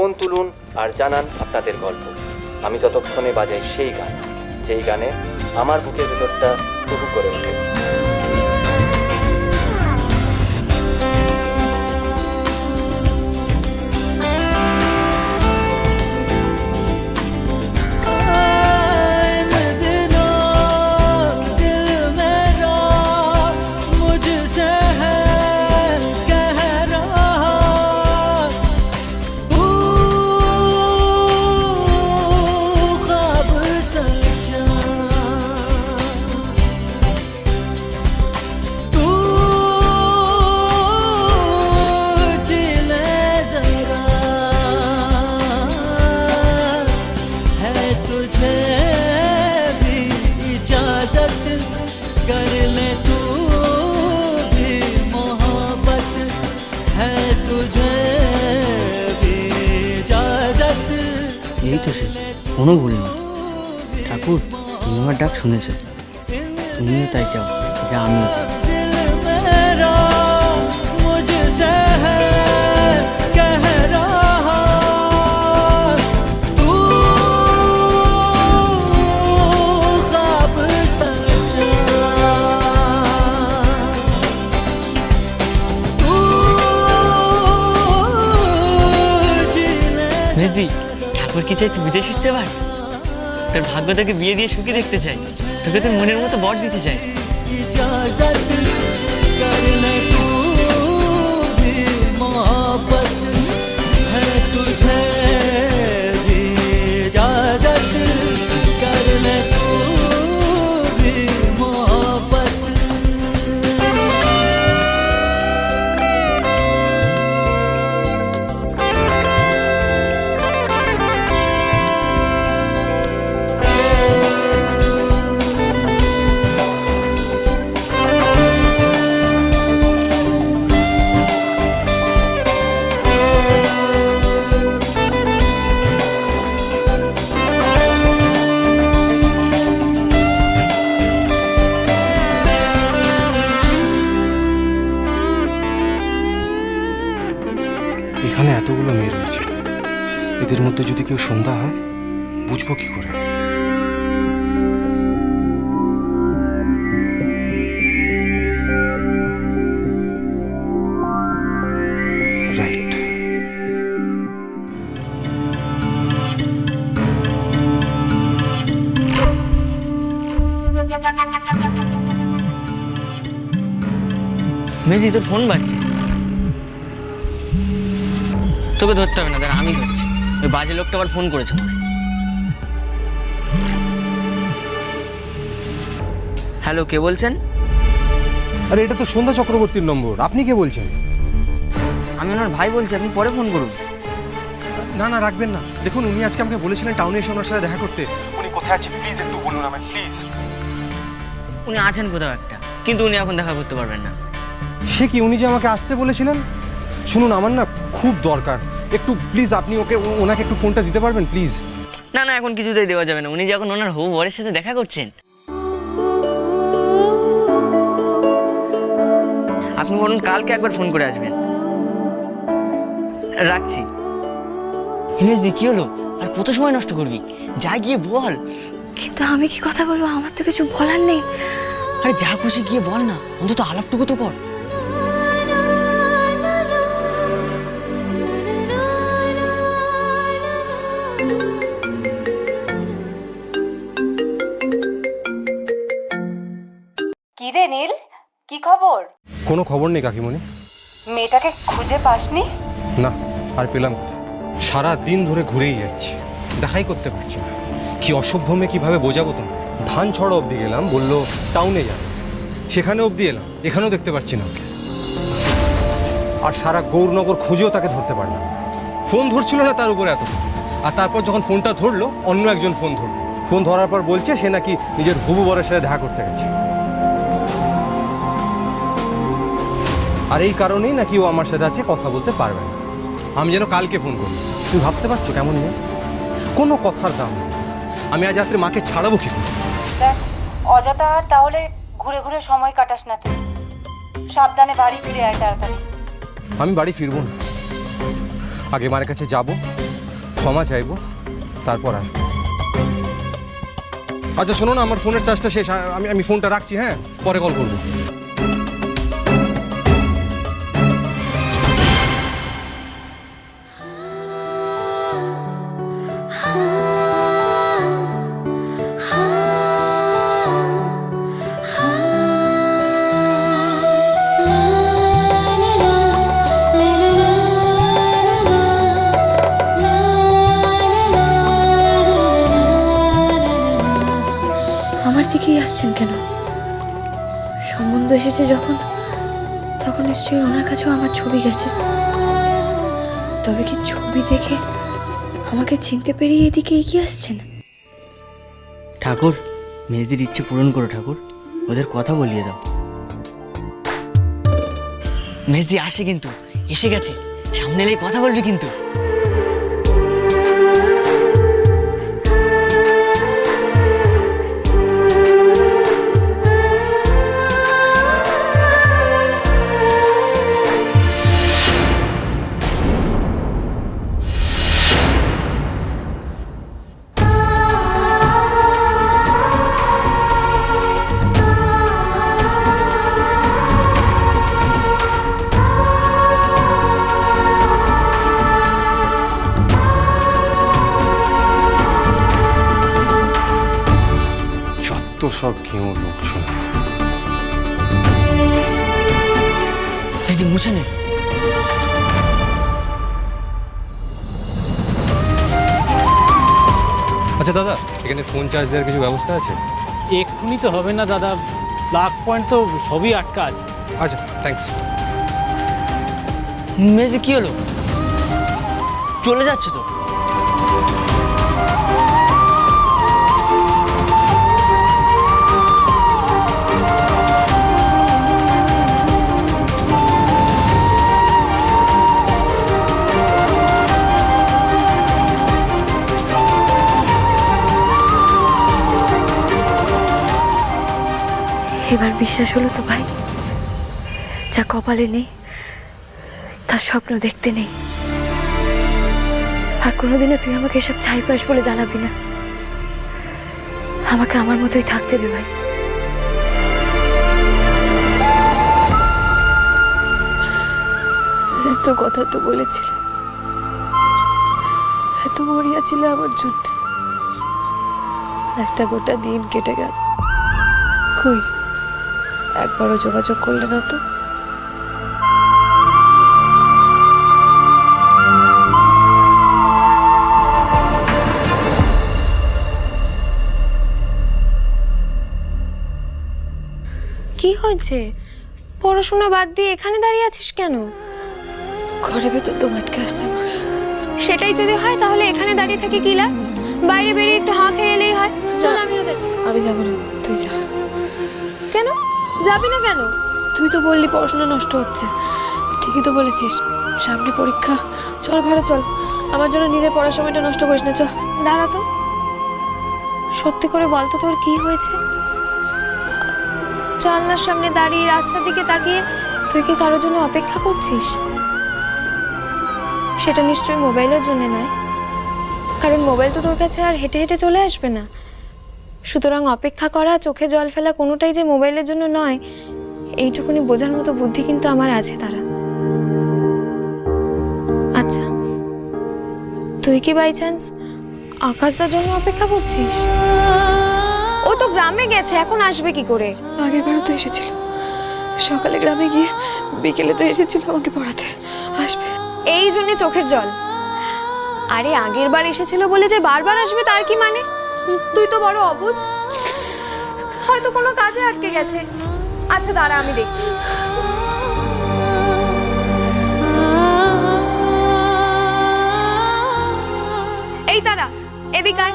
Phone তুলুন আর জানান আপনাদের গল্প। আমি ততক্ষণে বাজাই সেই গান, যেই গানে আমার বুকের ভেতরটা হুহু করে ওঠে। এই তো সে, কোনো ভুল নেই। ঠাকুর, তুমি আমার ডাক শুনেছ, তুমিও তাই চাও যা আমিও চাই। মেজদি, ঠাকুর কি চাই তুই বিদেশ আসতে পার? তোর ভাগ্য তোকে বিয়ে দিয়ে সুখী দেখতে চাই, তোকে তোর মনের মতো বর দিতে চাই। এখানে এতগুলো মেয়ে রয়েছে, এদের মধ্যে যদি কেউ সন্ধ্যা হয় বুঝবো কি করে? রাইট, মেজদি, তোর ফোন বাজছে। তোকে ধরতে হবে না, দাঁড়া আমি ধরছি। ওই বাজে লোকটা আবার ফোন করেছে মনে হয়। হ্যালো, কে বলছেন? আরে এটা তো সন্ধ্যা চক্রবর্তীর নম্বর, আপনি কে বলছেন? আমি ওনার ভাই বলছি, আপনি পরে ফোন করুন। না না, রাখবেন না। দেখুন, উনি আজকে আমাকে বলেছিলেন টাউনে এসে ওনার সাথে দেখা করতে। উনি কোথায় আছে প্লিজ একটু বলুন আমায়, প্লিজ। উনি আছেন কোথাও একটা, কিন্তু উনি এখন দেখা করতে পারবেন না। সে কি, উনি যে আমাকে আসতে বলেছিলেন? শুনুন, আমার না খুব দরকার, একটু প্লিজ আপনি ওনাকে একটু ফোনটা দিতে পারবেন প্লিজ? না না, এখন কিছুতেই দেওয়া যাবে না। উনি যে এখন ওনার হবু বরের সাথে দেখা করছেন। আপনি বলুন কালকে একবার ফোন করে আসবেন। রাখছি। হিমেশদি, কি হলো? আর কত সময় নষ্ট করবি? যা গিয়ে বল। কিন্তু আমি কি কথা বলবো? আমার তো কিছু বলার নেই। আরে যা খুশি গিয়ে বল না, অন্তত আলাপটুকু তো কর। কি রে নীল, কি খবর? কোনো খবর নেই কাকিমণি। মেয়েটাকে খুঁজে পাসনি? না, আর পেলাম কোথায়? সারা দিন ধরে ঘুরেই যাচ্ছি, দেখাই করতে পারছি না। কি অসভ্য মেয়ে, কীভাবে বোঝাবো তোমার? ধান ছড়া অবধি গেলাম, বললো টাউনে যাবে, সেখানে অবধি এলাম, এখানেও দেখতে পাচ্ছি না ওকে। আর সারা গৌরনগর খুঁজেও তাকে ধরতে পারলাম না। ফোন ধরছিল না তার উপরে এত। আর তারপর যখন ফোনটা ধরলো, অন্য একজন ফোন ধরলো। ফোন ধরার পর বলছে সে নাকি নিজের হবু বরের সাথে দেখা করতে গেছে। আর এই কারণেই নাকি ও আমার সাথে আছে, কথা বলতে পারবে না। আমি যেন কালকে ফোন করি। তুমি ভাবতে পারছো কেমন মেয়ে? কোনো কথার দাম নেই। আমি আজ রাত্রে মাকে ছাড়াবো কি করে? দেখ, অযথা আর তাহলে ঘুরে ঘুরে সময় কাটাস না তুই। সাবধানে বাড়ি ফিরে আয় তাড়াতাড়ি। আমি বাড়ি ফিরবো না, আগে মায়ের কাছে যাব, ক্ষমা চাইবো, তারপর আসবো। আচ্ছা শোনো না, আমার ফোনের চার্জটা শেষ, আমি ফোনটা রাখছি, হ্যাঁ, পরে কল করবো। আমার দিকেই আসছেন কেন? সম্বন্ধ এসেছে যখন, তখন নিশ্চয়ই ওনার কাছেও আমার ছবি গেছে। তবে কি ছবি দেখে আমাকে চিনতে পেরিয়ে এদিকে এগিয়ে আসছেন? ঠাকুর, মেজদির ইচ্ছে পূরণ করো ঠাকুর, ওদের কথা বলিয়ে দাও। মেজদি আসে কিন্তু, এসে গেছে, সামনে এলেই কথা বলবি কিন্তু। তো সব কেউ লোকজন। মেজদি মুছে নে। আচ্ছা দাদা, এখানে ফোন চার্জ দেওয়ার কিছু ব্যবস্থা আছে? এক্ষুনি তো হবে না দাদা, প্লাগ পয়েন্ট তো সবই আটকা আছে। আচ্ছা, থ্যাঙ্কস। মেজদি কি হলো? চলে যাচ্ছে তো। এবার বিশ্বাস হলো তো ভাই, যা কপালে নেই তার স্বপ্ন দেখতে নেই। আর কোনোদিনও তুই আমাকে এসব চাইপাস বলে জানাবি না। আমাকে আমার মতোই থাকতে দে ভাই। এত কথা তো বলেছিলে, এত মরিয়া ছিল আমার জন্য। একটা গোটা দিন কেটে গেল, কই একবারও যোগাযোগ করলে না তো। কি হয়েছে? পড়াশোনা বাদ দিয়ে এখানে দাঁড়িয়ে আছিস কেন? ঘরের ভেতর তো আটকে আসছে আমার। সেটাই যদি হয় তাহলে এখানে দাঁড়িয়ে থাকি কি লাভ? বাইরে বেরিয়ে একটু হাঁ খেয়ে এলেই হয়। চল আমিও যাই। আমি যাবো না, তুই যা। কেন যাবি না কেন? তুই তো বললি পড়াশোনা নষ্ট হচ্ছে, ঠিকই তো বলেছিস, সামনে পরীক্ষা। চল ঘরে চল, আমার জন্য নিজের পড়ার সময়টা নষ্ট করিস না, চল। দাঁড়া তো, সত্যি করে বল তো তোর কি হয়েছে? জানলার সামনে দাঁড়িয়ে রাস্তার দিকে তাকিয়ে তুই কি কারোর জন্য অপেক্ষা করছিস? সেটা নিশ্চয়ই মোবাইলের জন্য নয়, কারণ মোবাইল তো তোর কাছে আর হেঁটে হেঁটে চলে আসবে না। সুতরাং অপেক্ষা করা, চোখে জল ফেলা কোনোটাই যে মোবাইলের জন্য নয়, এইটুকুনি বোঝার মতো বুদ্ধি কিন্তু আমার আছে তারা। আচ্ছা, তুই কি বাই চান্স আকাশদার জন্য অপেক্ষা করছিস? ও তো গ্রামে গেছে, এখন আসবে কি করে? আগের বারও তো এসেছিল, সকালে গ্রামে গিয়ে বিকেলে তো এসেছিল আমাকে পড়াতে। আসবে এই জন্য চোখের জল। আরে আগের বার এসেছিল বলে যে বারবার আসবে তার কি মানে? তুই তো বড় অবুঝ, হয়তো কোনো কাজে আটকে গেছে। আচ্ছা দাঁড়া, আমি দেখছি। এই তারা, এদিকে আয়।